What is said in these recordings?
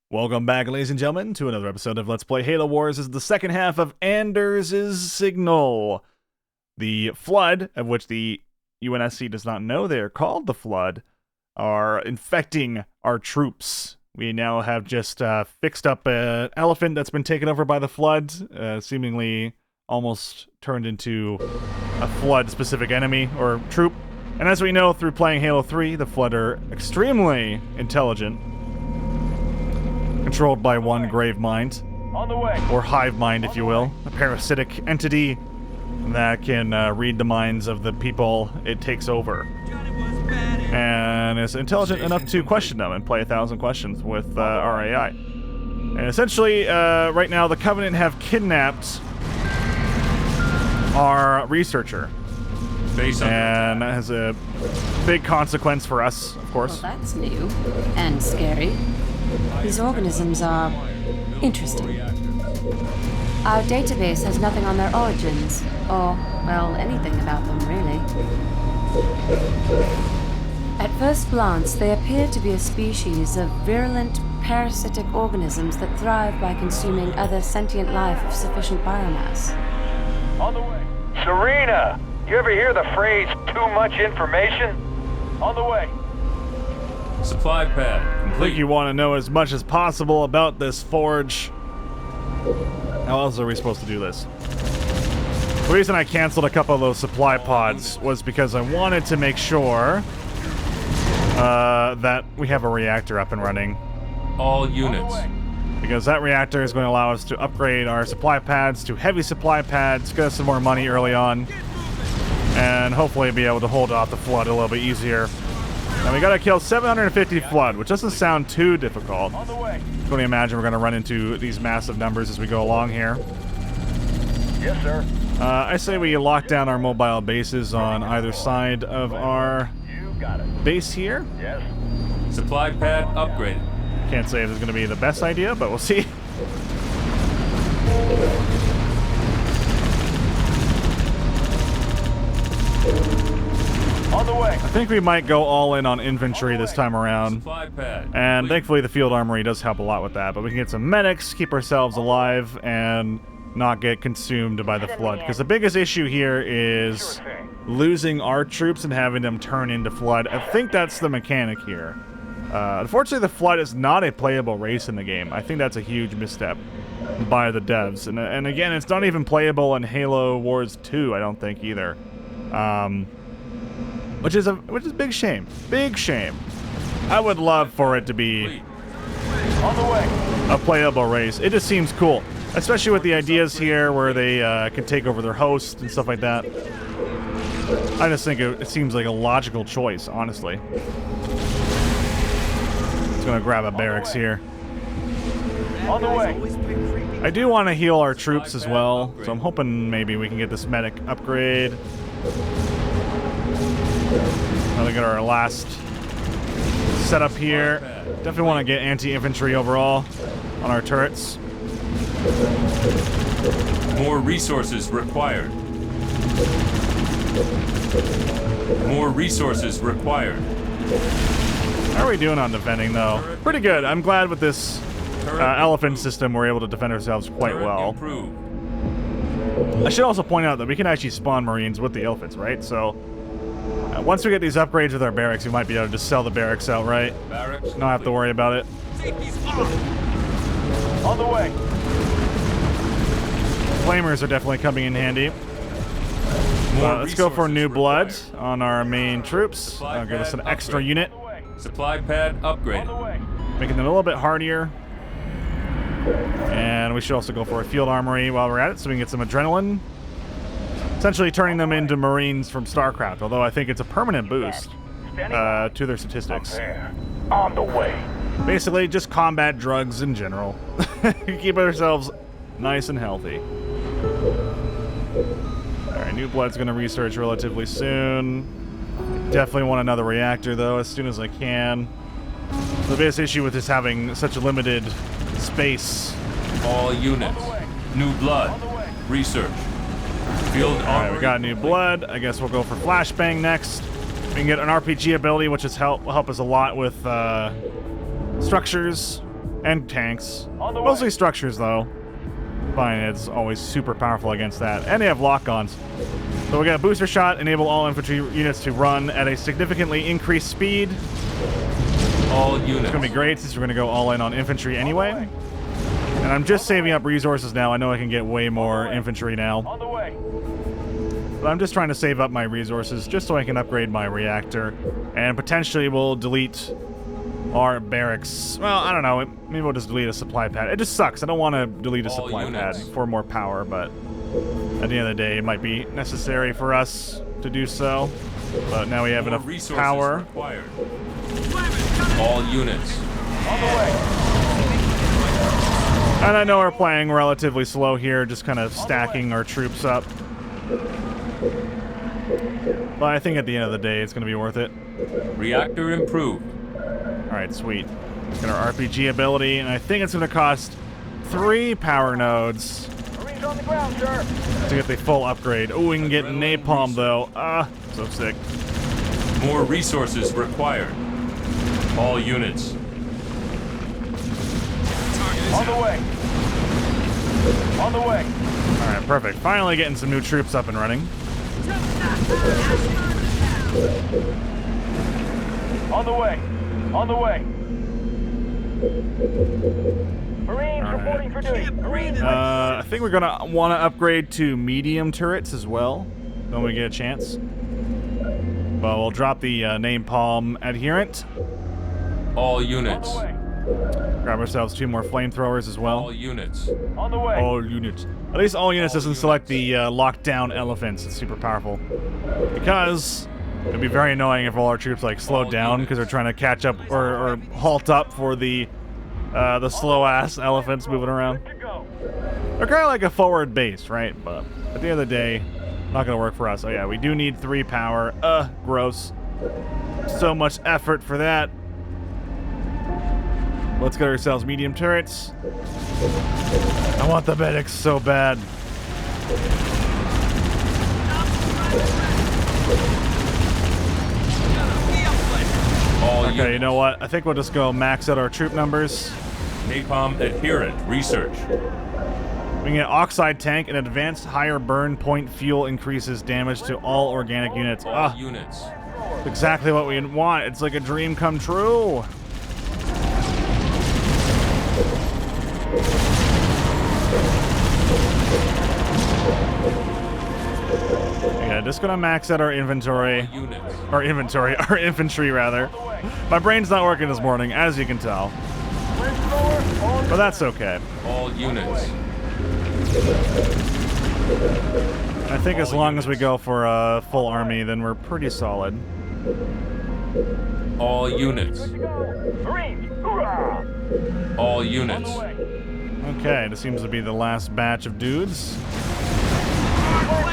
Welcome back, ladies and gentlemen, to another episode of Let's Play Halo Wars. This is the second half of Anders' Signal. The Flood, of which the UNSC does not know they are called the Flood, are infecting our troops. We now have just fixed up an elephant that's been taken over by the Flood, seemingly almost turned into a Flood-specific enemy or troop. And as we know through playing Halo 3, the Flood are extremely intelligent. Controlled by one grave mind, on the way, or hive mind, if you will, a parasitic entity that can read the minds of the people it takes over, and is intelligent enough to question them and play 1,000 questions with our AI. And essentially, right now, the Covenant have kidnapped our researcher, and that has a big consequence for us, of course. Well, that's new and scary. These organisms are interesting. Our database has nothing on their origins, or, well, anything about them, really. At first glance, they appear to be a species of virulent, parasitic organisms that thrive by consuming other sentient life of sufficient biomass. on the way. Serena, you ever hear the phrase, too much information? On the way. Supply pad I complete. think you want to know as much as possible about this forge. How else are we supposed to do this? The reason I canceled a couple of those supply pods was because I wanted to make sure that we have a reactor up and running. All units. Because that reactor is going to allow us to upgrade our supply pads to heavy supply pads, get us some more money early on, and hopefully be able to hold off the Flood a little bit easier. And we gotta kill 750 Flood, which doesn't sound too difficult. On the way. I can imagine we're gonna run into these massive numbers as we go along here. Yes, sir. I say we lock down our mobile bases on either side of our You got it. base here. Yes. Supply pad upgraded. Can't say if it's gonna be the best idea, but we'll see. On the way. I think we might go all in on infantry this time around. Supply pad. And complete. thankfully the field armory does help a lot with that, but we can get some medics, keep ourselves alive, and not get consumed by the Flood. Because the biggest issue here is losing our troops and having them turn into Flood. I think that's the mechanic here. Unfortunately, the Flood is not a playable race in the game. I think that's a huge misstep by the devs. And again, it's not even playable in Halo Wars 2, I don't think, either. Which is a big shame. Big shame. I would love for it to be On the way. a playable race. It just seems cool, especially with the ideas here where they can take over their host and stuff like that. I just think it seems like a logical choice, honestly. Just gonna grab a barracks here. On the way. I do want to heal our troops as well, so I'm hoping maybe we can get this medic upgrade. Look at our last setup here. Definitely want to get anti-infantry overall on our turrets. More resources required. More resources required. How are we doing on defending, though? Pretty good. I'm glad with this elephant system we're able to defend ourselves quite Turret well. improved. I should also point out that we can actually spawn Marines with the elephants, right? So once we get these upgrades with our barracks, we might be able to just sell the barracks outright. Barracks. Not have to worry about it. On the way. Flamers are definitely coming in handy. Let's go for new blood on our main troops. Give us an extra unit, On the way. Supply pad On the upgraded. way. making them a little bit hardier. And we should also go for a field armory while we're at it, so we can get some adrenaline. Essentially turning them into Marines from StarCraft, although I think it's a permanent boost to their statistics. There. On the way. Basically, just combat drugs in general. Keep ourselves nice and healthy. Alright, new blood's gonna research relatively soon. Definitely want another reactor, though, as soon as I can. The biggest issue with just having such a limited space. All units. New blood. Research. Field Alright, we armory. got new blood. I guess we'll go for flashbang next. We can get an RPG ability, which will help us a lot with structures. And tanks. On the way. Mostly structures, though. Fine, it's always super powerful against that. And they have lock-ons. So we got a booster shot, enable all infantry units to run at a significantly increased speed. All units. It's going to be great since we're going to go all in on infantry anyway. And I'm just saving up resources now. I know I can get way more infantry now. On the way. But I'm just trying to save up my resources just so I can upgrade my reactor. And potentially we'll delete our barracks. Well, I don't know. Maybe we'll just delete a supply pad. It just sucks. I don't want to delete a supply pad for more power, but at the end of the day, it might be necessary for us to do so. But now we have enough power. Required. All units. On the way. And I know we're playing relatively slow here, just kind of stacking our troops up. But I think at the end of the day, it's going to be worth it. Reactor improved. Alright, sweet. Got our RPG ability, and I think it's going to cost 3 power nodes Marines on the ground, sir. to get the full upgrade. Oh, we can get napalm, though. Ah, so sick. More resources required. All units. On the way. On the way. Alright, perfect. Finally getting some new troops up and running. On the way. On the way. Marines reporting for duty. Marines. I think we're going to want to upgrade to medium turrets as well when we get a chance. But we'll drop the napalm adherent. All On units. the way. Grab ourselves 2 more flamethrowers as well. All units. On the way. All units. At least all units doesn't select the lockdown elephants. It's super powerful. Because it'd be very annoying if all our troops like slowed down because they're trying to catch up or halt up for the slow ass elephants moving around. Good to go. They're kind of like a forward base, right? But at the end of the day, not gonna work for us. Oh yeah, we do need 3 power. Gross. So much effort for that. Let's get ourselves medium turrets. I want the medics so bad. All Okay, units. you know what? I think we'll just go max out our troop numbers. Napalm adherent. Research. We can get oxide tank and advanced higher burn point fuel increases damage to all organic units. All Ah, units. exactly what we want. It's like a dream come true. Yeah, just gonna max out our inventory. Units. Our inventory. Our infantry, rather. My brain's not working this morning, as you can tell. But that's okay. All units. I think as long as we go for a full army, then we're pretty solid. All units. Marines. Hoorah. All On the units. way. Okay, this seems to be the last batch of dudes.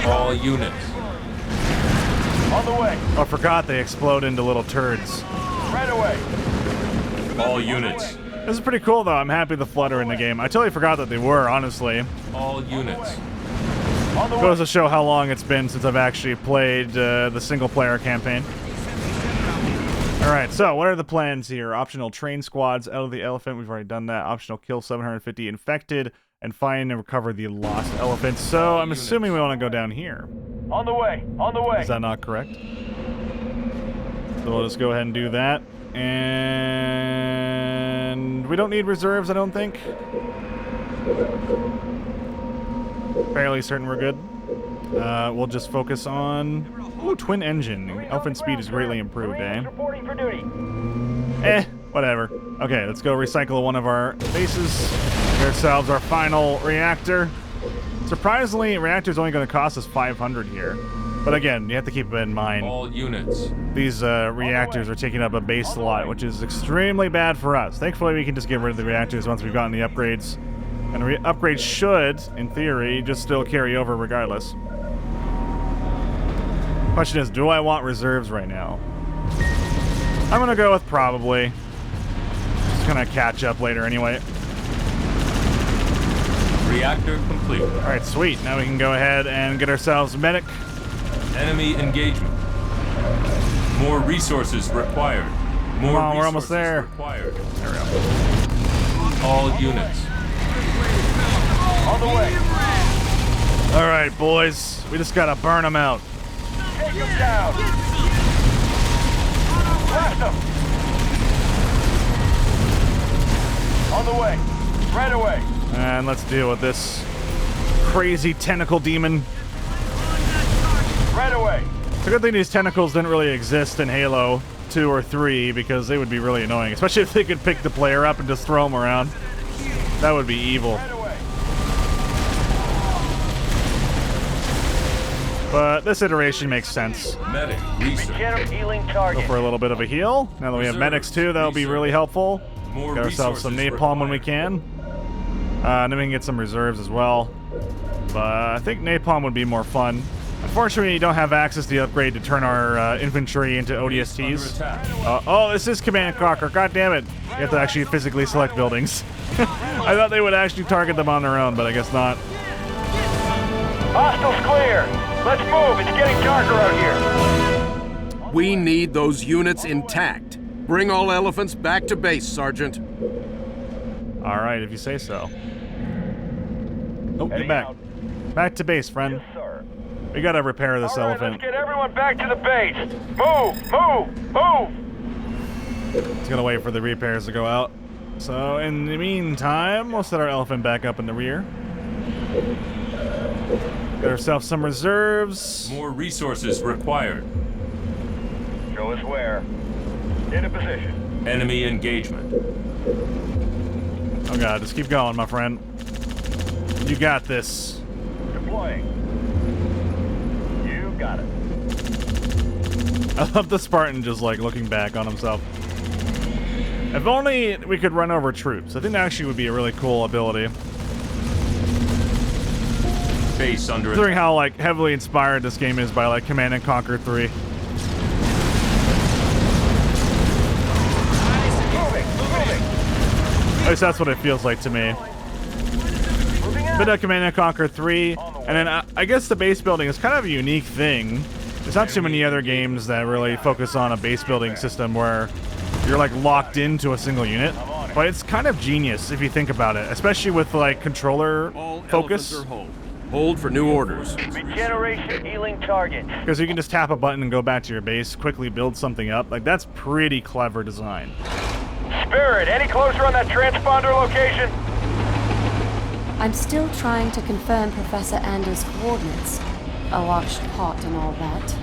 All units. On the way. Oh, I forgot they explode into little turds. Right away. All units. This is pretty cool, though. I'm happy the Flood are in the game. I totally forgot that they were, honestly. All units. On the way. Goes to show how long it's been since I've actually played the single-player campaign. Alright, so what are the plans here? Optional train squads out of the elephant. We've already done that. Optional kill 750 infected and find and recover the lost elephants. So I'm assuming we want to go down here. On the way. On the way. Is that not correct? So we'll just go ahead and do that. And we don't need reserves, I don't think. Fairly certain we're good. We'll just focus on... Ooh, twin engine. Elephant speed is greatly improved, eh? Marines reporting for duty. Whatever. Okay, let's go recycle one of our bases. Get ourselves our final reactor. Surprisingly, reactor's only going to cost us 500 here. But again, you have to keep it in mind. All units. These reactors are taking up a base slot, which is extremely bad for us. Thankfully, we can just get rid of the reactors once we've gotten the upgrades. And the upgrades should, in theory, just still carry over regardless. Question is, do I want reserves right now? I'm gonna go with probably. Just gonna catch up later anyway. Reactor complete. Alright, sweet. Now we can go ahead and get ourselves medic. Enemy engagement. More resources required. More Come on, we're almost resources there. Required. There we go. All units. On the way. All right, boys. We just gotta burn them out. Take him down. Blast him. On the way. Right away. And let's deal with this crazy tentacle demon. Right away. It's a good thing these tentacles didn't really exist in Halo 2 or 3 because they would be really annoying, especially if they could pick the player up and just throw them around. That would be evil. Right away. But this iteration makes sense. Medic. Research. Regenerate healing Go target. for a little bit of a heal. Now that we have medics too, that'll be really helpful. More Get ourselves some resources napalm when we required. can. And then we can get some reserves as well. But I think napalm would be more fun. Unfortunately, you don't have access to the upgrade to turn our infantry into ODSTs. Under attack. Oh, this is Command and Conquer. God damn it. You have to actually physically select buildings. I thought they would actually target them on their own, but I guess not. Hostiles clear. Let's move. It's getting darker out here. We need those units intact. Bring all elephants back to base, Sergeant. All right, if you say so. Oh, get Heading back. out. Back to base, friend. Yes, sir. We gotta repair this All right, elephant. let's get everyone back to the base. Move, move, move. It's gonna wait for the repairs to go out. So in the meantime, we'll set our elephant back up in the rear. Get ourselves some reserves. More resources required. Show us where. Into position. Enemy engagement. Oh god, just keep going, my friend. You got this. Deploying. You got it. I love the Spartan just like looking back on himself. If only we could run over troops. I think that actually would be a really cool ability. Base under Considering attack. how like heavily inspired this game is by like Command and Conquer 3. Moving, moving. At least that's what it feels like to me. Moving out. Bit of Command and Conquer 3, and then I guess the base building is kind of a unique thing. There's not too many other games that really focus on a base building system where you're like locked into a single unit. But it's kind of genius if you think about it, especially with like controller All focus. elephants are hold. Hold for new orders. Regeneration healing target. Because you can just tap a button and go back to your base, quickly build something up. Like that's pretty clever design. Spirit, any closer on that transponder location? I'm still trying to confirm Professor Anders' coordinates. A watched pot and all that.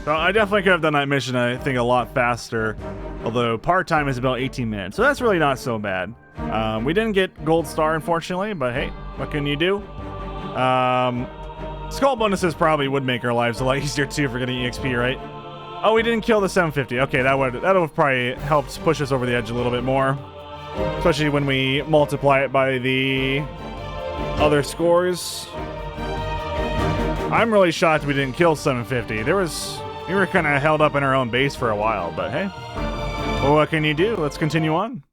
So I definitely could have done that mission, I think, a lot faster. Although part time is about 18 minutes, so that's really not so bad. We didn't get Gold Star, unfortunately, but hey, what can you do? Skull bonuses probably would make our lives a lot easier too for getting EXP, right? Oh, we didn't kill the 750. Okay, that would have probably helped push us over the edge a little bit more, especially when we multiply it by the other scores. I'm really shocked we didn't kill 750. We were kind of held up in our own base for a while, but hey. Well, what can you do? Let's continue on.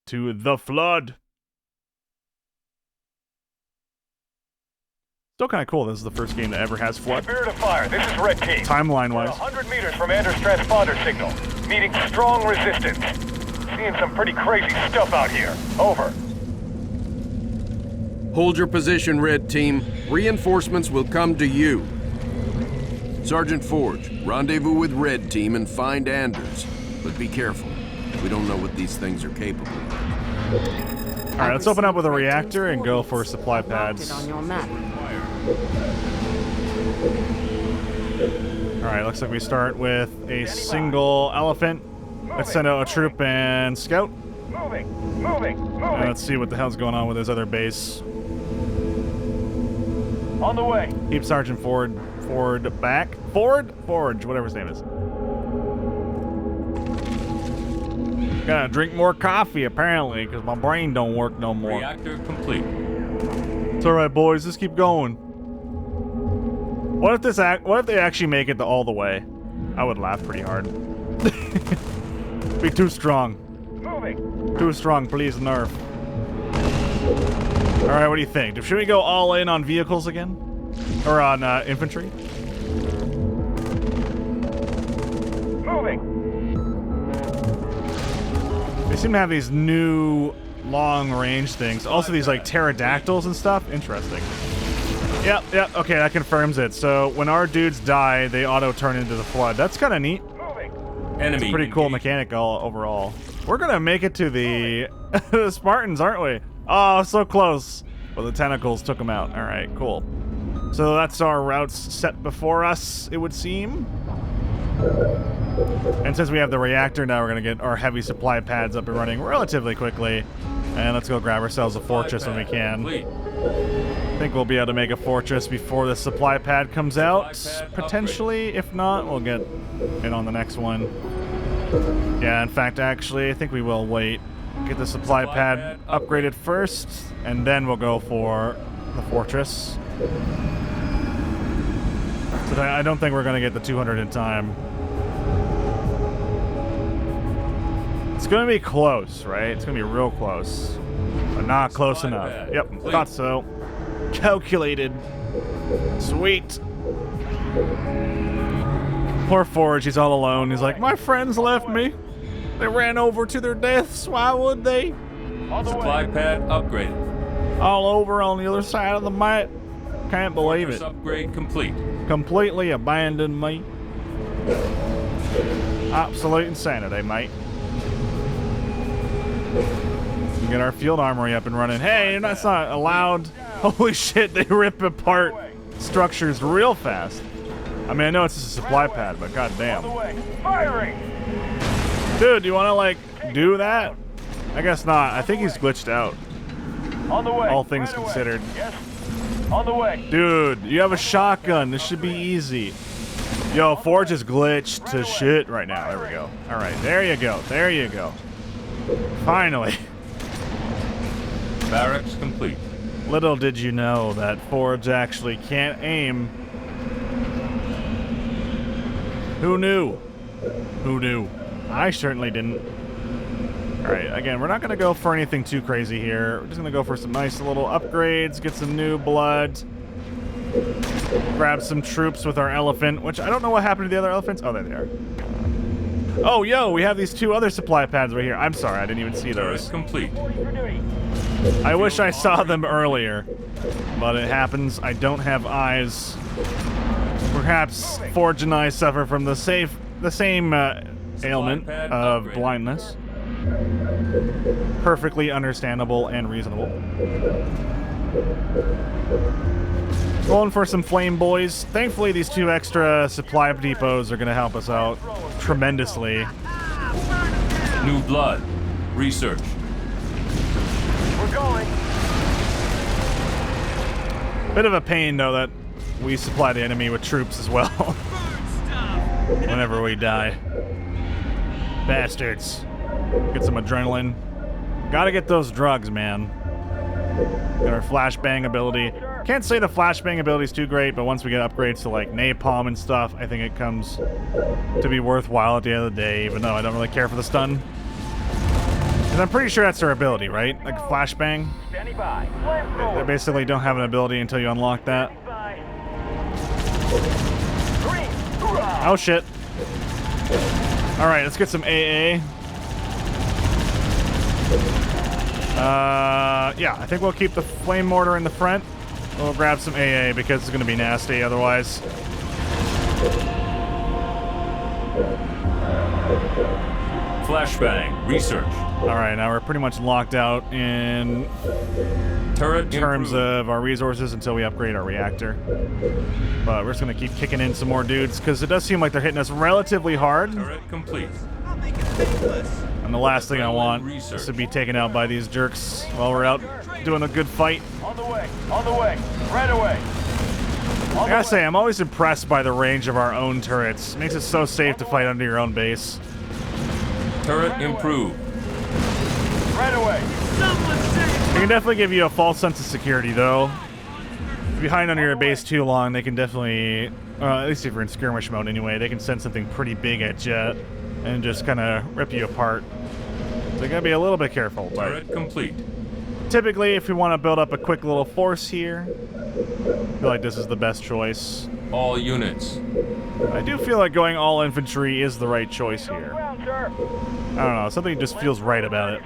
To the Flood. Still kind of cool. This is the first game that ever has Flood. Spirit of Fire, this is Red Team. Timeline-wise. 100 meters from Anders' transponder signal. Meeting strong resistance. Seeing some pretty crazy stuff out here. Over. Hold your position, Red Team. Reinforcements will come to you. Sergeant Forge, rendezvous with Red Team and find Anders. But be careful. We don't know what these things are capable of. All right, let's open up with a reactor and go for supply pads. On your map. All right, looks like we start with a single elephant. Let's send out a troop and scout. Moving, moving, And moving. let's see what the hell's going on with his other base. On the way. Keep Sergeant Forge back. Forge, whatever his name is. Gotta drink more coffee, apparently, because my brain don't work no more. Reactor complete. It's all right, boys. Just keep going. What if they actually make it all the way? I would laugh pretty hard. Be too strong. Moving. Too strong, please, nerf. All right, what do you think? Should we go all in on vehicles again, or on infantry? They seem to have these new long-range things. Also these like pterodactyls and stuff. Interesting. Yep, okay, that confirms it. So when our dudes die, they auto-turn into the Flood. That's kind of neat. Enemy It's a pretty cool mechanic overall. We're gonna make it to the, the Spartans, aren't we? Oh, so close. Well, the tentacles took them out. All right, cool. So that's our routes set before us, it would seem. And since we have the reactor, now we're gonna get our heavy supply pads up and running relatively quickly. And let's go grab ourselves a fortress when we can. I think we'll be able to make a fortress before the supply pad comes out, potentially. If not, we'll get it on the next one. Yeah, in fact, actually, I think we will wait. Get the supply pad upgraded first, and then we'll go for the fortress. But I don't think we're going to get the 200 in time. It's going to be close, right? It's going to be real close. But not close enough. Yep, thought so. Calculated. Sweet. Poor Forge, he's all alone. He's like, my friends left me. They ran over to their deaths. Why would they? Supply pad upgraded. All over on the other side of the map. Can't believe it. Upgrade complete. Completely abandoned me. Absolute insanity, mate. We get our field armory up and running. Hey, that's not allowed. Holy shit, they rip apart structures real fast. I mean, I know it's just a supply pad, but goddamn. Firing! Dude, do you want to, like, do that? I guess not. I think he's glitched out. On the way. All things Right away. considered. Yes. On the way. Dude, you have a shotgun. This should be easy. Yo, Forge is glitched to shit right now. There we go. All right, there you go. There you go. Finally. Barracks complete. Little did you know that Forge actually can't aim. Who knew? Who knew? I certainly didn't. Alright, again, we're not going to go for anything too crazy here. We're just going to go for some nice little upgrades, get some new blood, grab some troops with our elephant, which I don't know what happened to the other elephants. Oh, there they are. Oh, yo, we have these two other supply pads right here. I'm sorry, I didn't even see those. Complete. I wish I saw them earlier, but it happens. I don't have eyes. Perhaps Forge and I suffer from the same ailment of blindness. Perfectly understandable and reasonable. Going for some flame boys. Thankfully, these two extra supply depots are going to help us out tremendously. New blood. Research. We're going. Bit of a pain, though, that we supply the enemy with troops as well. Whenever we die. Bastards. Get some adrenaline. Gotta get those drugs, man. Got our flashbang ability. Can't say the flashbang ability is too great, but once we get upgrades to like napalm and stuff, I think it comes to be worthwhile at the end of the day, even though I don't really care for the stun. And I'm pretty sure that's their ability, right? Like flashbang. Standing by. They basically don't have an ability until you unlock that. Green. Hoorah! Oh shit. Alright, let's get some AA. Yeah, I think we'll keep the flame mortar in the front. We'll grab some AA because it's going to be nasty otherwise. Flashbang. Research. Alright, now we're pretty much locked out in Turret terms improved. of our resources until we upgrade our reactor. But we're just going to keep kicking in some more dudes because it does seem like they're hitting us relatively hard. Turret complete. And the last thing I want is to be taken out by these jerks while we're out doing a good fight. On the way. On the way. Right away. I gotta say, I'm always impressed by the range of our own turrets. It makes it so safe to fight under your own base. Turret improved. Right away. They can definitely give you a false sense of security, though. If you hide under your base too long, they can definitely, at least if you're in skirmish mode anyway, they can send something pretty big at you and just kind of rip you apart. So you gotta be a little bit careful. But Turret complete. typically, if we want to build up a quick little force here, I feel like this is the best choice. All units. I do feel like going all infantry is the right choice here. Ground, sir. I don't know, something just feels right about it.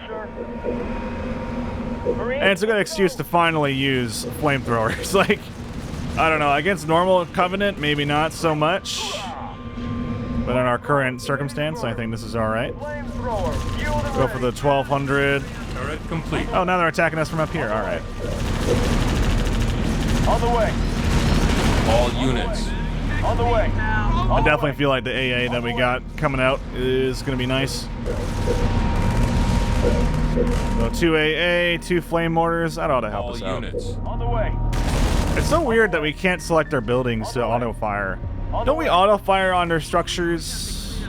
Marine, And it's a good excuse to finally use flamethrowers. Like, I don't know, against normal Covenant, maybe not so much. But in our current circumstance, I think this is alright. flamethrower. Fuel to Go for the 1200. Turret complete. Oh, now they're attacking us from up here. Alright. On the way. All units. On the way. I definitely feel like the AA that we got coming out is going to be nice. So 2 AA, 2 flame mortars. That ought to help All us out. units. On the way. It's so weird that we can't select our buildings to auto-fire. Don't we auto-fire on their structures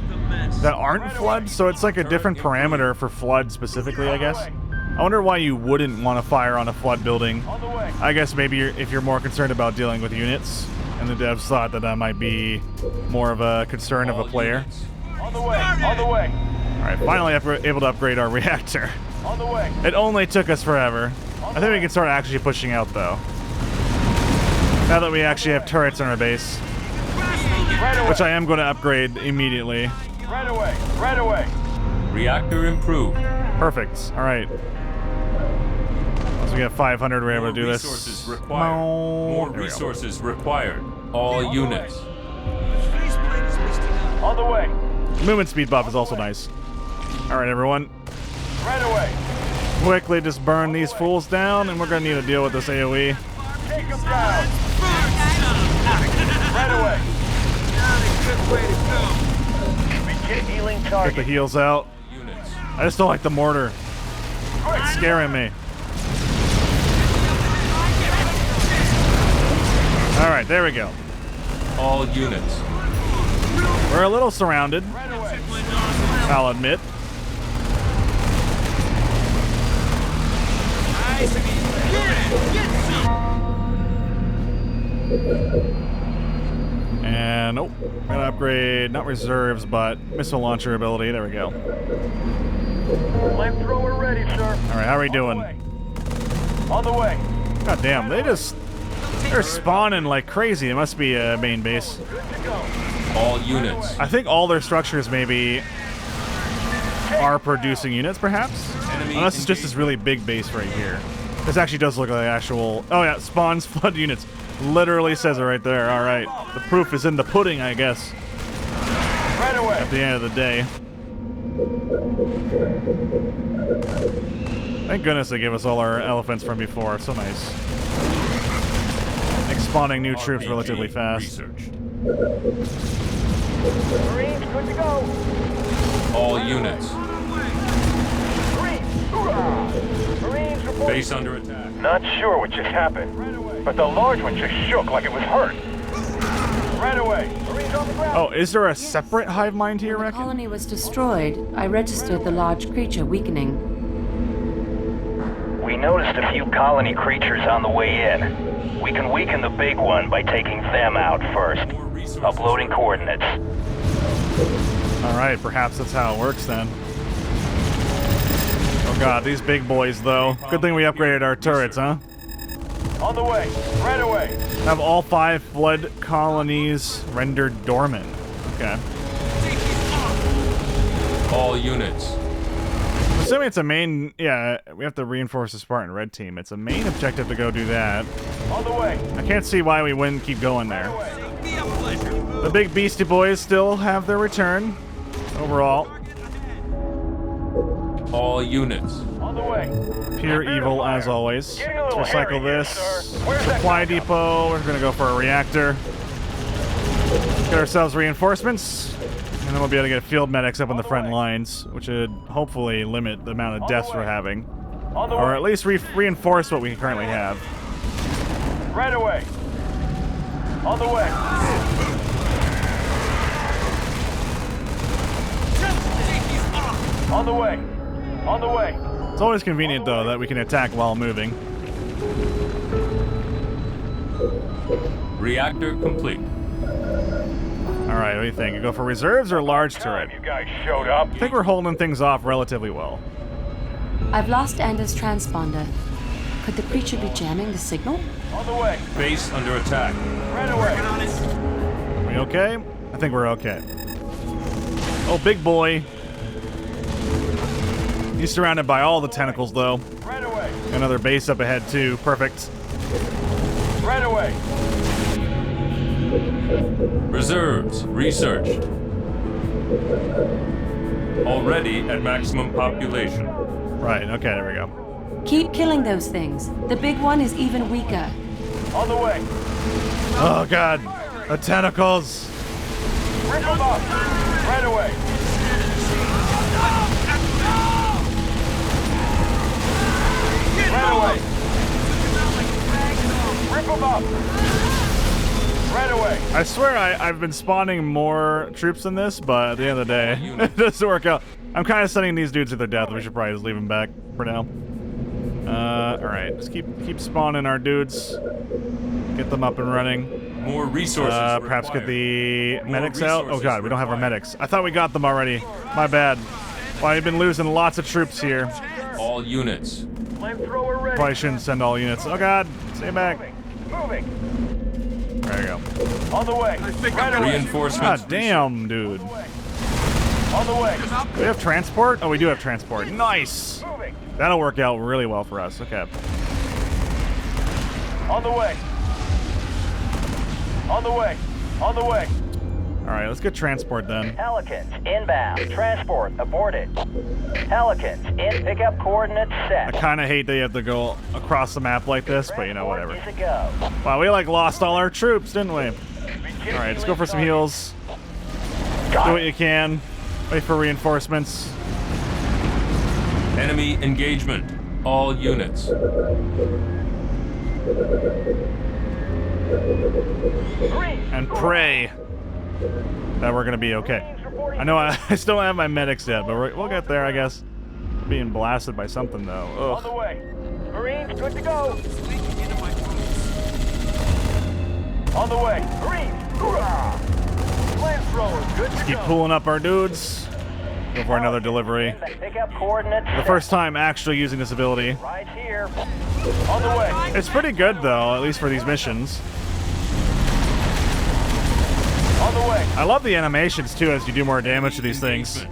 that aren't flood? So it's like a different parameter for flood specifically, I guess. I wonder why you wouldn't want to fire on a flood building. On the way. I guess maybe if you're more concerned about dealing with units, and the devs thought that might be more of a concern of a All player. units. On the way. On the way. Alright, finally able to upgrade our reactor. On the way. It only took us forever. I think we can start actually pushing out, though. Now that we actually have turrets on our base. Right away. Which I am going to upgrade immediately. Right away. Right away. Reactor improved. Perfect. Alright. Once we get 500, we're able to do this. Resources required. More There we go. resources required. All units. On the way. Movement speed buff is also nice. Alright, everyone. Right away. Quickly just burn these fools down, and we're going to need to deal with this AoE. Take them down. Right away. Begin healing Get the target. heals out. Units. I just don't like the mortar. It's scaring me. Alright, there we go. All units. We're a little surrounded, Right away. I'll admit. And nope, gonna upgrade not reserves but missile launcher ability. There we go. Flamethrower ready, sir. All right, how are we doing? On the way. God damn, they're spawning like crazy. It must be a main base. Good to go. All units. I think all their structures maybe are producing units, perhaps. Enemy Unless it's just this really big base right here. This actually does look like actual. Oh yeah, spawns flood units. Literally says it right there. All right, the proof is in the pudding, I guess. Right away. At the end of the day. Thank goodness they gave us all our elephants from before. It's so nice. Spawning new troops RPG relatively fast. Research. Marines, good to go. All units. Marines, hoorah! Marines report. Base under attack. Not sure what just happened, but the large one just shook like it was hurt. Right away. Marines on the ground. Oh, is there a separate hive mind here, When the Reckon? colony was destroyed, I registered the large creature weakening. We noticed a few colony creatures on the way in. We can weaken the big one by taking them out first. More resources. Uploading coordinates. All right, perhaps that's how it works then. Oh god, these big boys though. Good thing we upgraded our turrets, huh? On the way. Right away. Have all 5 flood colonies rendered dormant. Okay. All units. Assuming it's a main, yeah, we have to reinforce the Spartan red team. It's a main objective to go do that. On the way. I can't see why we wouldn't keep going there. Away. The big beastie boys still have their return. Overall, All units. On the way. pure evil as always. Getting a Let's little hairy recycle here, this. sir. Where's that Supply guy? depot. We're gonna go for a reactor. Get ourselves reinforcements, and then we'll be able to get field medics up on the front lines, which would hopefully limit the amount of deaths we're having, On the or way. at least reinforce what we currently have. Right away. On the way. On the way. On the way. It's always convenient though that we can attack while moving. Reactor complete. All right, what do you think? You go for reserves or large turret? You guys showed up. I think we're holding things off relatively well. I've lost Anders' transponder. Could the creature be jamming the signal? On the way. Base under attack. Right away. we okay? I think we're okay. Oh, big boy. He's surrounded by all the tentacles, though. Right away. Another base up ahead, too. Perfect. Right away. Reserves. Research. Already at maximum population. Right, okay, there we go. Keep killing those things. The big one is even weaker. On the way. Oh, God. The tentacles. Rip them up. Right away. Right away. Rip them up. Right away. I swear I've been spawning more troops than this, but at the end of the day, it doesn't work out. I'm kind of sending these dudes to their death. We should probably just leave them back for now. Alright. Just keep spawning our dudes. Get them up and running. More resources Perhaps get required. the More medics out. Oh resources god, we don't have our required. medics. I thought we got them already. My bad. Well, I've been losing lots of troops here. All units. Flamethrower ready. Probably shouldn't send all units. Oh god, stay back. Moving. There you go. On the way. Right away. Reinforcements. God damn, dude. On the way. Do we have transport? Oh, we do have transport. Nice. Moving. That'll work out really well for us. Okay. On the way. On the way. On the way. Alright, let's get transport then. Pelicans inbound. Transport aborted. Pelicans in pickup coordinates set. I kind of hate that you have to go across the map like this, but you know, whatever. Is a go. Wow, we like lost all our troops, didn't we? Alright, let's go for some heals. Do what you can. Wait for reinforcements. Enemy engagement. All units. And pray that we're gonna be okay. I know I still don't have my medics yet, but we'll get there, I guess. Being blasted by something, though. On the Ugh. way. Marines, good to go. On the way. Marines, hoorah! Flamethrower, good to Keep go. pulling up our dudes. Go for another delivery. Pickup coordinates The first time actually using this ability. right here. On the way. It's pretty good, though, at least for these missions. On the way. I love the animations, too, as you do more damage to these things.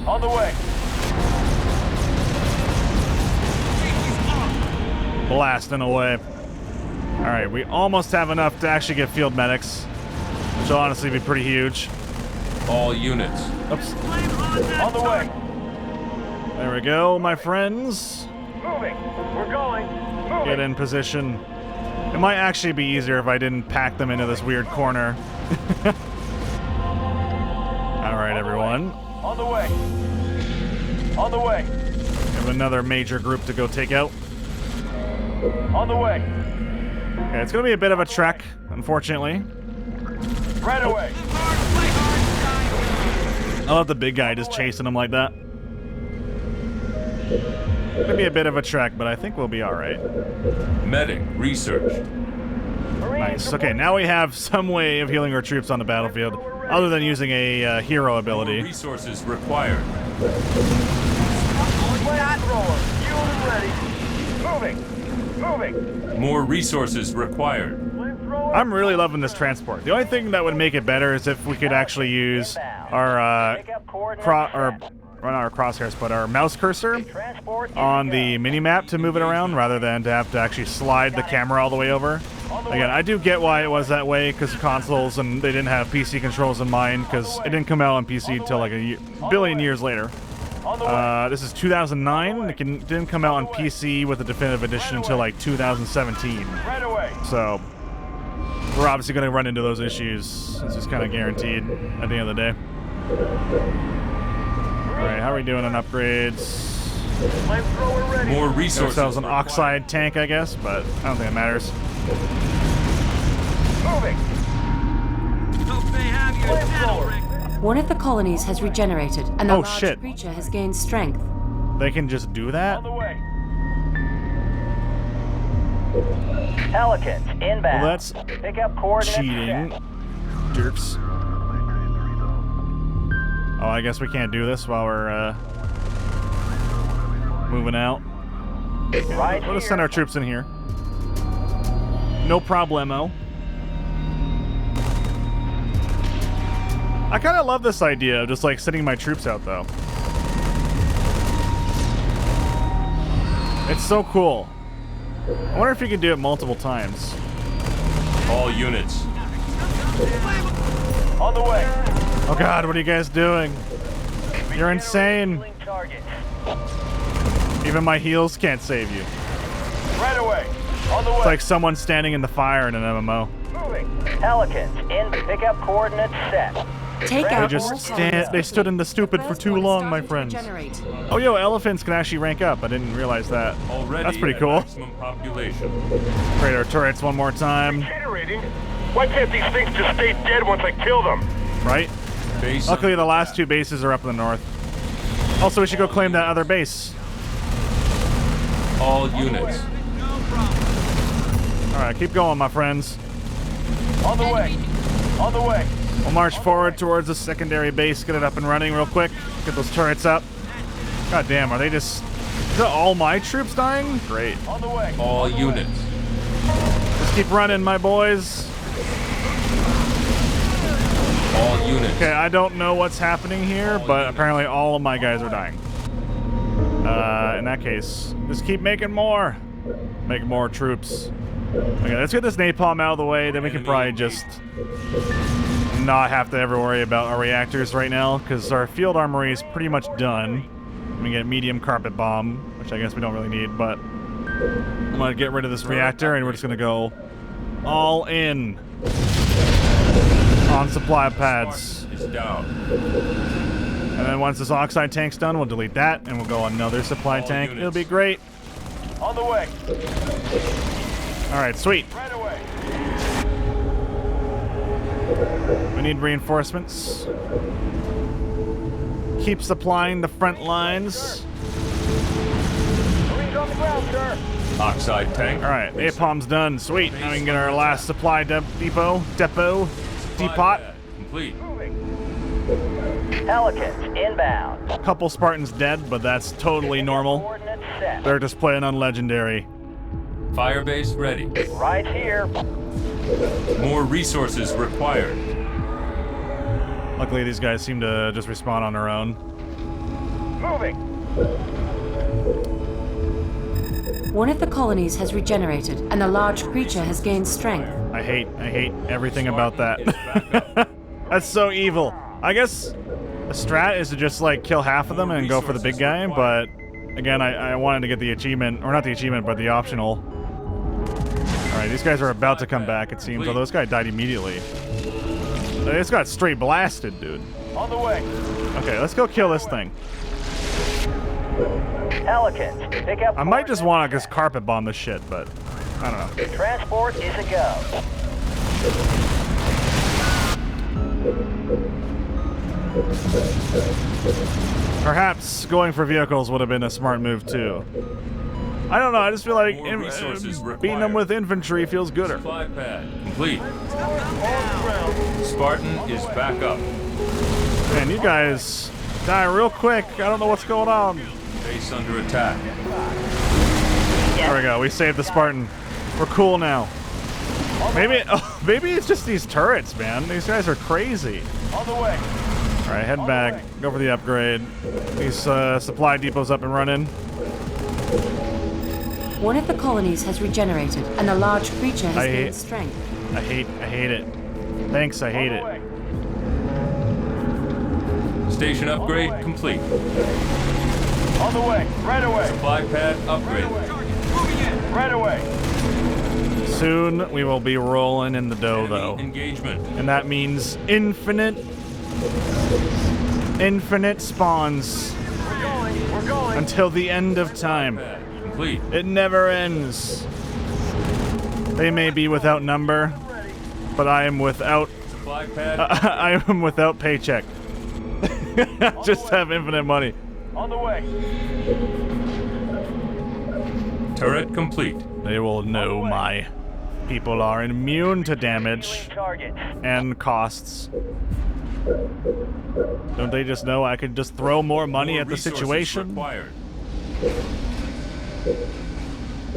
On the way. Blasting away. Alright, we almost have enough to actually get field medics, which will honestly be pretty huge. All units. Oops. On the way. There we go, my friends. Moving. We're going. Moving. Get in position. It might actually be easier if I didn't pack them into this weird corner. Alright, everyone. On the way. On the way. We have another major group to go take out. On the way. Okay, it's gonna be a bit of a trek, unfortunately. Right away. I love the big guy just chasing him like that. Gonna be a bit of a trek, but I think we'll be alright. Medic. Research. Nice. Okay, now we have some way of healing our troops on the battlefield, other than using a hero More ability. resources required. Flamethrower. Fueled and ready. Moving. Moving. More resources required. Flamethrower. I'm really loving this transport. The only thing that would make it better is if we could actually use our Pickup coordinates not our crosshairs, but our mouse cursor Transport on the mini-map to move it around rather than to have to actually slide the camera all the way over. Again, I do get why it was that way because of consoles and they didn't have PC controls in mind because it didn't come out on PC until like a billion years later. On the way. This is 2009. It didn't come out on PC with the definitive edition until like 2017. Right away. So we're obviously going to run into those issues. It's just kind of guaranteed at the end of the day. All right, how are we doing on upgrades? Flamethrower ready. More Get resources ourselves an required. oxide tank, I guess, but I don't think it matters. Moving. Flamethrower. One of the colonies has regenerated, and the Oh, large shit. creature has gained strength. They can just do that? On the way. Pelicans inbound. Well, that's Pickup coordinates cheating. set. Jerks. Oh, I guess we can't do this while we're moving out. Right We'll just send here. our troops in here. No problemo. I kind of love this idea of just like sending my troops out though. It's so cool. I wonder if you can do it multiple times. All units. On the way. Oh god, what are you guys doing? You're insane. Target. Even my heals can't save you. Right away. On the way. It's like someone standing in the fire in an MMO. Moving. Pelicans in pickup coordinates set. Take They out all just colonies. they stood in the stupid The for first too one is long, my starting to friends. regenerate. Oh yo, elephants can actually rank up. I didn't realize that. Already That's pretty at cool. maximum population. Create our turrets one more time, Generating? Why can't these things just stay dead once I kill them? right? Base Luckily, under the last attack. 2 bases are up in the north. Also, we should go claim that other base. All units. All right, keep going, my friends. On the way. On the way. We'll march forward towards the secondary base, get it up and running real quick, get those turrets up. God damn, are they just... Is that all my troops dying? Great. On the way. All units. Just keep running, my boys. All units. Okay, I don't know what's happening here, but apparently all of my guys are dying. In that case, just keep making more. Make more troops. Okay, let's get this napalm out of the way, then we can probably just not have to ever worry about our reactors right now, because our field armory is pretty much done. We get medium carpet bomb, which I guess we don't really need, but I'm gonna get rid of this reactor and we're just gonna go all in on supply pads. Is down. And then once this oxide tank's done, we'll delete that and we'll go another supply All tank. units. It'll be great. On the way. All right, sweet. Right away. We need reinforcements. Keep supplying the front lines. Marines on the ground, sir. All Oxide tank. right, napalm's done. Sweet. Now we can get our last supply depot. Supply Depot. pad complete. Moving. Pelicans inbound. Couple Spartans dead, but that's totally normal. Coordinates set. They're just playing on legendary. Firebase ready. Right here. More resources required. Luckily, these guys seem to just respawn on their own. Moving. One of the colonies has regenerated, and the large creature has gained strength. I hate everything about that. Is back up. That's so evil. I guess the strat is to just like kill half of them and go for the big guy, but again, I wanted to get the achievement, or not the achievement, but the optional. Alright, these guys are about to come back, it seems, although this guy died immediately. This got straight blasted, dude. On the way. Okay, let's go kill this thing. Pelicans, pick up. I might just want to just carpet bomb this shit, but I don't know. Transport is a go. Perhaps going for vehicles would have been a smart move too. I don't know, I just feel like More resources beating them required. with infantry feels gooder. Supply pad complete. Spartan is back up. Man, you guys die real quick. I don't know what's going on. Base under attack. There we go. We saved the Spartan. We're cool now. Maybe it's just these turrets, man. These guys are crazy. On the way. All right, head back. Go for the upgrade. These supply depots up and running. One of the colonies has regenerated, and the large creature has I gained hate- strength. I hate it. Thanks, I hate it. Station upgrade complete. On the way. Right away. Supply pad upgrade. Right away. Soon we will be rolling in the dough, though. Enemy engagement. And that means infinite spawns We're going. until the end of time. Pad complete. It never ends. They may be without number, but I am without Supply pad. I am without paycheck. Just have infinite money. On the way. Turret complete. They will know my people are immune to damage Target. and costs. Don't they just know I could just throw more money More at the resources situation? required.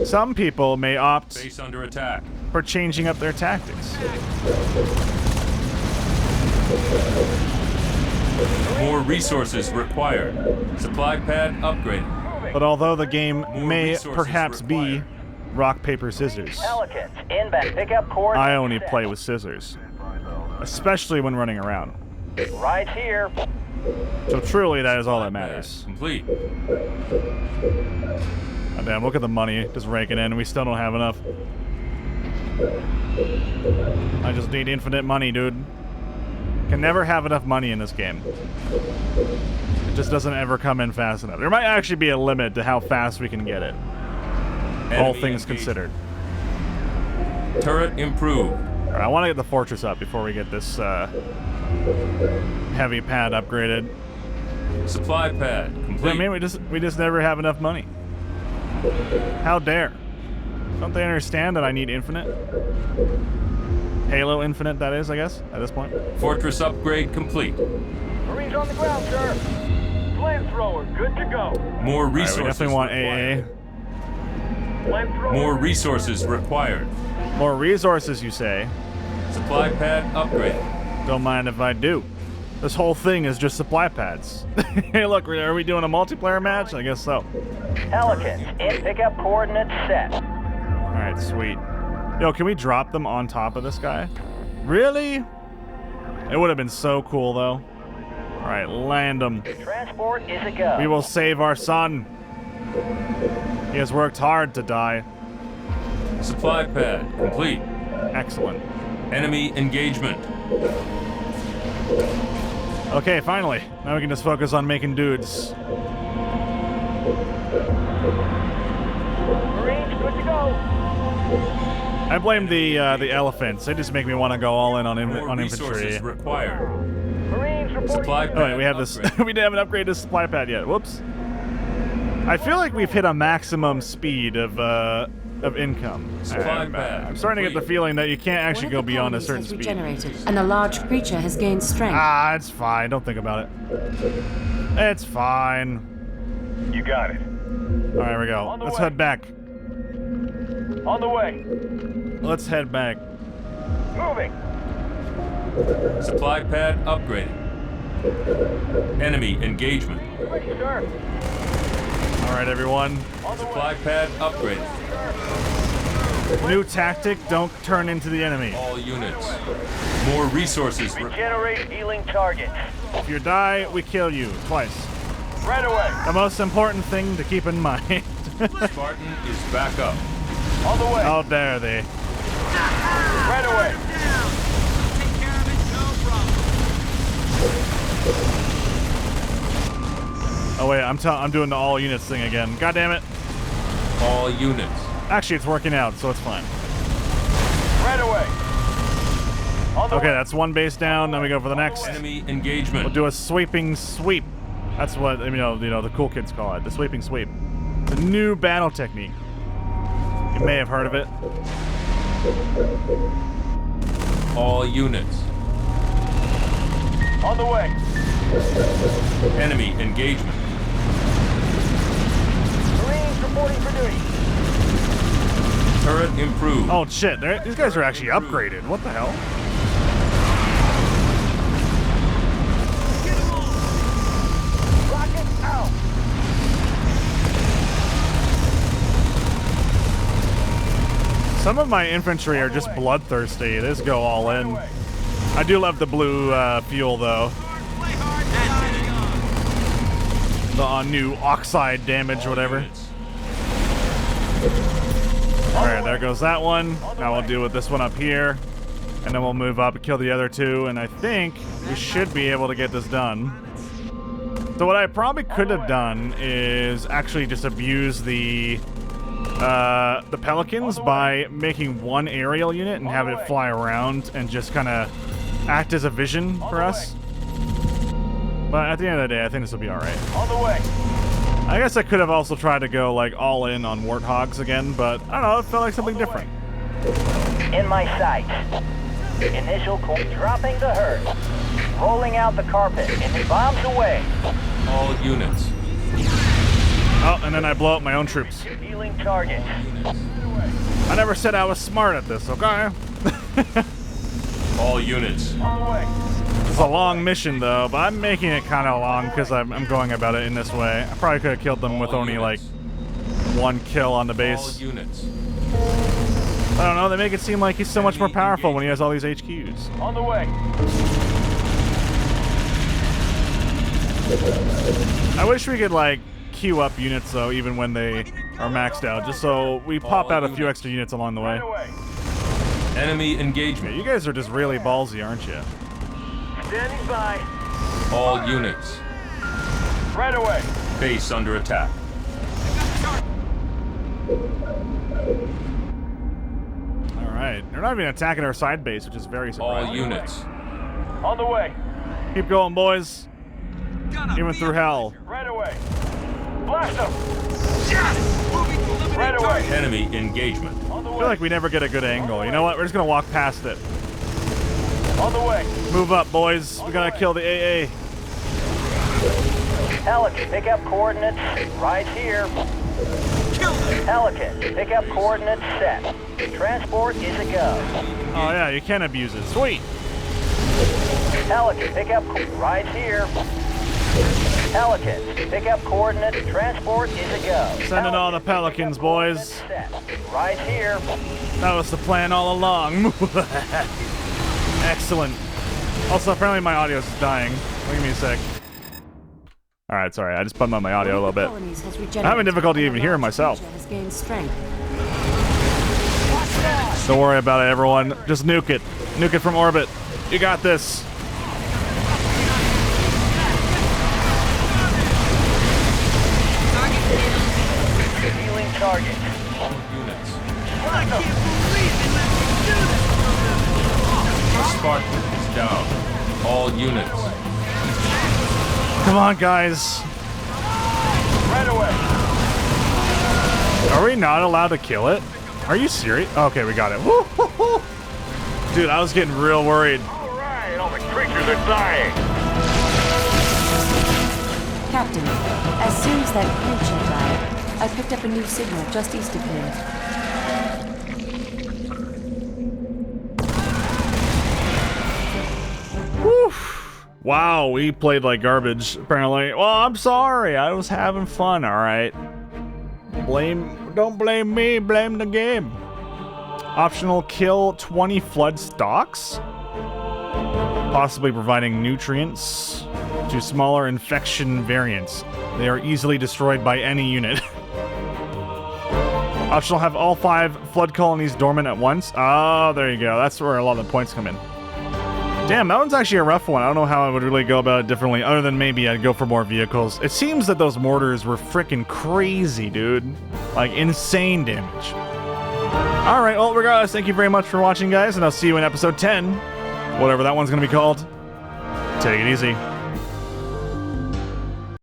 Some people may opt Base under attack. for changing up their tactics. More resources required. Supply pad upgraded. But although the game may resources perhaps be required. rock, paper, scissors, Pelicans, inbound pickup cord. I only play with scissors. Especially when running around. Right here. So truly, that is all that matters. Complete. Oh, damn, look at the money just raking in. We still don't have enough. I just need infinite money, dude. Can never have enough money in this game. It just doesn't ever come in fast enough. There might actually be a limit to how fast we can get it. All Enemy things engaged. considered. Turret improved. All right, I want to get the fortress up before we get this heavy pad upgraded. Supply pad complete. I mean, we just never have enough money. How dare? Don't they understand that I need infinite? Halo Infinite, that is, I guess, at this point. Fortress upgrade complete. Marines on the ground, sir. Flamethrower, good to go. More All right, we resources definitely want required. AA. Flamethrower. More resources required. More resources, you say? Supply pad upgraded. Don't mind if I do. This whole thing is just supply pads. Hey, look, are we doing a multiplayer match? I guess so. Pelicans, in pickup coordinates set. All right, sweet. Yo, can we drop them on top of this guy? Really? It would have been so cool, though. All right, land them. Transport is a go. We will save our son. He has worked hard to die. Supply pad complete. Excellent. Enemy engagement. Okay, finally. Now we can just focus on making dudes. Marines, good to go. I blame the elephants. They just make me want to go all in on More infantry. resources required. Marines reporting. Supply pad Oh wait, we have this. upgrade. We haven't upgraded this supply pad yet. Whoops. I feel like we've hit a maximum speed of income. Supply pad I'm starting to get the complete. feeling that you can't actually One go of the beyond a colonies certain has speed. regenerated, and a large creature has gained strength. Ah, it's fine. Don't think about it. It's fine. You got it. All right, here we go. On the Let's way. head back. On the way. Let's head back. Moving. Supply pad upgraded. Enemy engagement. Ready, sir. All right, everyone. On the Supply way. pad upgraded. New tactic: don't turn into the enemy. All units. More resources required. Regenerate healing target. If you die, we kill you twice. Right away. The most important thing to keep in mind. Spartan is back up. On the way. How dare they? Right away. Oh wait, I'm doing the all units thing again. God damn it! All units. Actually, it's working out, so it's fine. Right away. On the Okay, way. that's one base down. Then we go for the next. Enemy engagement. We'll do a sweeping sweep. That's what you know the cool kids call it, the sweeping sweep. It's a new battle technique. You may have heard of it. All units. On the way. Enemy engagement. Marines reporting for duty. Turret improved. Oh shit! These guys are actually upgraded. What the hell? Rocket out. Some of my infantry are just bloodthirsty. They just go all in. I do love the blue fuel though. The new oxide damage, whatever. Units. Alright, there goes that one. Now we'll deal with this one up here. And then we'll move up and kill the other two. And I think we should be able to get this done. So what I probably could have done is actually just abuse the Pelicans by making one aerial unit and have it fly around and just kind of act as a vision for us. But at the end of the day, I think this will be alright. On the way. I guess I could have also tried to go like all in on warthogs again, but I don't know, it felt like something different. In my sight. Initial dropping the herd. Rolling out the carpet and bombs away. All units. Oh, and then I blow up my own troops. Healing target. I never said I was smart at this, okay? All units. On the way. It's a long mission, though, but I'm making it kind of long because I'm going about it in this way. I probably could have killed them with only, like, one kill on the All base. units. I don't know, they make it seem like he's so much more powerful when he has all these HQs. On the way. I wish we could, like, queue up units, though, even when they are maxed out, just so we pop out a few extra units along the way. Right away. Enemy Yeah, engagement. you guys are just really ballsy, aren't you? Standing by. All units. Right away. Base under attack. Alright, they're not even attacking our side base, which is very surprising. All units. On the way. Keep going, boys. Even through hell. Right away. Blast them. Right away. Enemy engagement. On the I feel way. like we never get a good angle. You know what? We're just gonna walk past it. On the way. Move up, boys. We gotta kill the AA. Pelican, pick up coordinates right here. Pelican, pick up coordinates set. Transport is a go. Oh yeah, you can abuse it. Sweet. Pelican, pick up right here. Pelican, pick up coordinates. Transport is a go. Send in all the Pelican, Pelicans, pick up coordinates boys. set. Right here. That was the plan all along. Excellent. Also, apparently my audio is dying. Give me a sec. Alright, sorry. I just bumped on my audio a little bit. I'm having difficulty even hearing myself. Has gained strength. Don't worry about it, everyone. Just nuke it. Nuke it from orbit. You got this. Healing target. All units. Spartan is down. All units. Come on, guys. Right away. Are we not allowed to kill it? Are you serious? Okay, we got it. Woo, woo, woo. Dude, I was getting real worried. All right, all the creatures are dying. Captain, as soon as that creature died, I picked up a new signal just east of here. Whew. Wow, we played like garbage, apparently. Well, I'm sorry. I was having fun, alright? Don't blame me, blame the game. Optional kill 20 flood stocks. Possibly providing nutrients to smaller infection variants. They are easily destroyed by any unit. Optional have all 5 flood colonies dormant at once. Oh, there you go. That's where a lot of the points come in. Damn, that one's actually a rough one. I don't know how I would really go about it differently, other than maybe I'd go for more vehicles. It seems that those mortars were freaking crazy, dude. Like, insane damage. Alright, well, regardless, thank you very much for watching, guys, and I'll see you in episode 10. Whatever that one's gonna be called. Take it easy.